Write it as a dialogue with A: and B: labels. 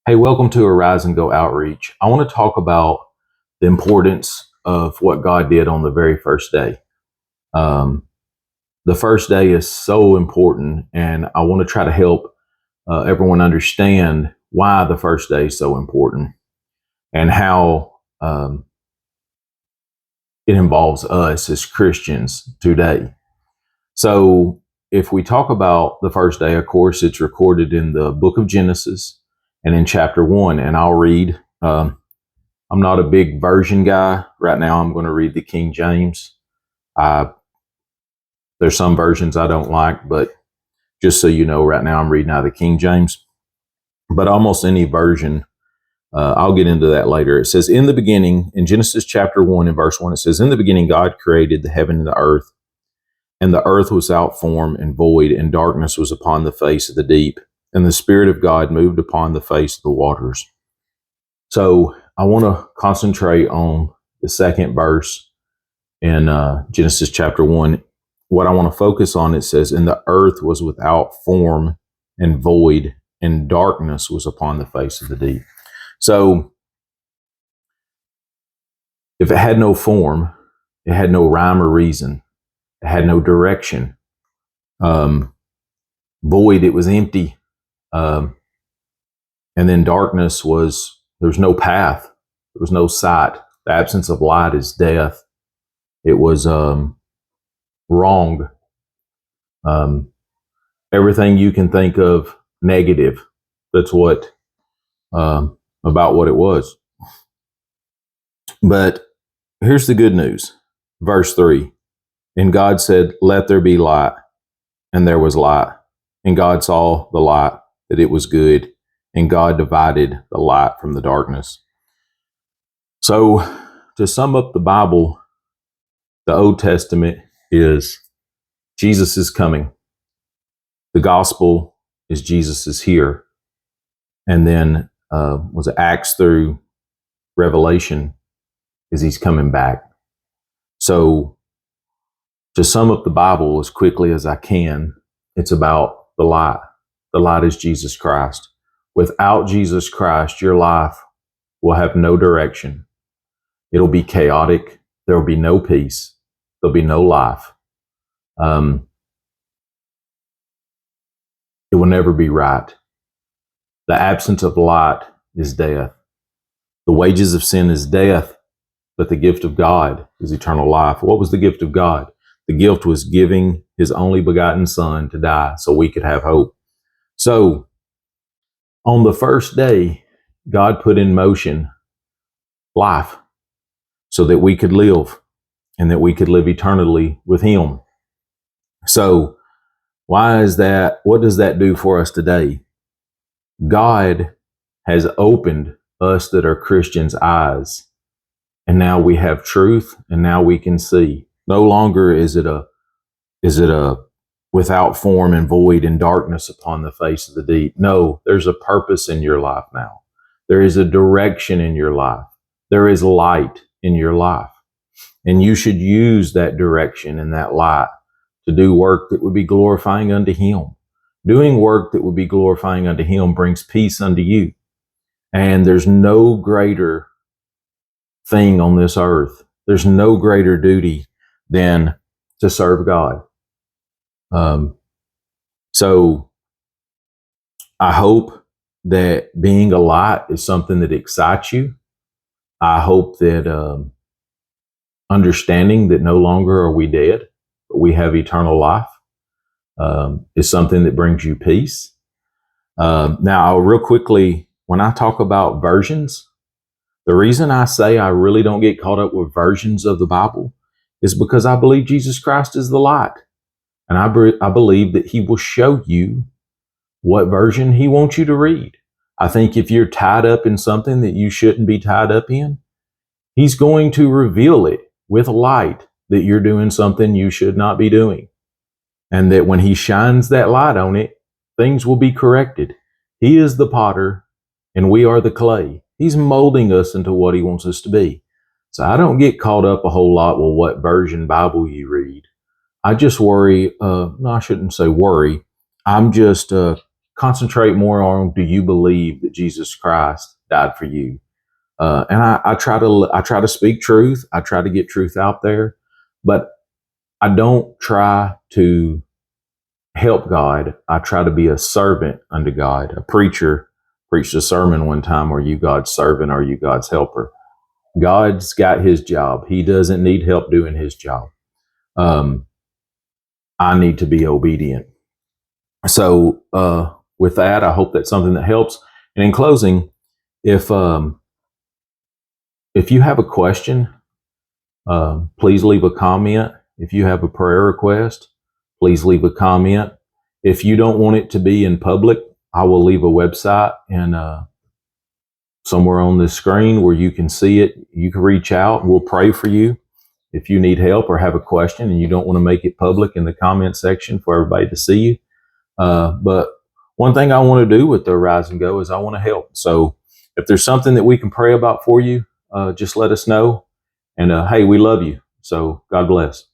A: Hey, welcome to Arise and Go Outreach. I want to talk about the importance of what God did on the very first day. Um, the first day is so important, and I want to try to help everyone understand why the first day is so important and how it involves us as Christians today. So, if we talk about the first day, of course, it's recorded in the book of Genesis and in chapter 1, and I'll read. I'm not a big version guy. Right now, I'm going to read the King James. I, there's some versions I don't like, but just so you know, right now I'm reading out of the King James. But almost any version, I'll get into that later. It says, in the beginning, in Genesis chapter 1 and verse 1, it says, in the beginning, God created the heaven and the earth was without form and void, and darkness was upon the face of the deep. And the Spirit of God moved upon the face of the waters. So I want to concentrate on the second verse in Genesis chapter 1. What I want to focus on, it says, and the earth was without form and void, and darkness was upon the face of the deep. So if it had no form, it had no rhyme or reason, it had no direction. Void, it was empty. And then darkness was, there's no path, there was no sight. The absence of light is death. It was wrong. Everything you can think of negative. That's what about what it was. But here's the good news. Verse 3. And God said, let there be light. And there was light. And God saw the light, that it was good. And God divided the light from the darkness. So to sum up the Bible, the Old Testament is Jesus is coming. The gospel is Jesus is here. And then was it Acts through Revelation is he's coming back. So to sum up the Bible as quickly as I can, it's about the light. The light is Jesus Christ. Without Jesus Christ, your life will have no direction. It'll be chaotic. There will be no peace. There'll be no life. It will never be right. The absence of light is death. The wages of sin is death, but the gift of God is eternal life. What was the gift of God? The gift was giving his only begotten Son to die so we could have hope. So on the first day, God put in motion life so that we could live and that we could live eternally with him. So why is that? What does that do for us today? God has opened us that are Christians' eyes, and now we have truth, and now we can see. No longer is it a without form and void and darkness upon the face of the deep. No, there's a purpose in your life now. There is a direction in your life. There is light in your life. And you should use that direction and that light to do work that would be glorifying unto him. Doing work that would be glorifying unto him brings peace unto you. And there's no greater thing on this earth. There's no greater duty than to serve God. So I hope that being a light is something that excites you. I hope that understanding that no longer are we dead, but we have eternal life is something that brings you peace. Now, real quickly, when I talk about versions, the reason I say I really don't get caught up with versions of the Bible is because I believe Jesus Christ is the light. And I believe that he will show you what version he wants you to read. I think if you're tied up in something that you shouldn't be tied up in, he's going to reveal it with light that you're doing something you should not be doing. And that when he shines that light on it, things will be corrected. He is the potter and we are the clay. He's molding us into what he wants us to be. So I don't get caught up a whole lot with what version Bible you read. I just worry, no, I shouldn't say worry. I'm just concentrate more on, do you believe that Jesus Christ died for you? And I try to speak truth. I try to get truth out there, but I don't try to help God. I try to be a servant unto God. A preacher preached a sermon one time, are you God's servant? Or are you God's helper? God's got his job. He doesn't need help doing his job. I need to be obedient. So with that, I hope that's something that helps. And in closing, if you have a question, please leave a comment. If you have a prayer request, please leave a comment. If you don't want it to be in public, I will leave a website and somewhere on the screen where you can see it. You can reach out. We'll pray for you. If you need help or have a question and you don't want to make it public in the comment section for everybody to see you. But one thing I want to do with the Arise and Go is I want to help. So if there's something that we can pray about for you, just let us know. And hey, we love you. So God bless.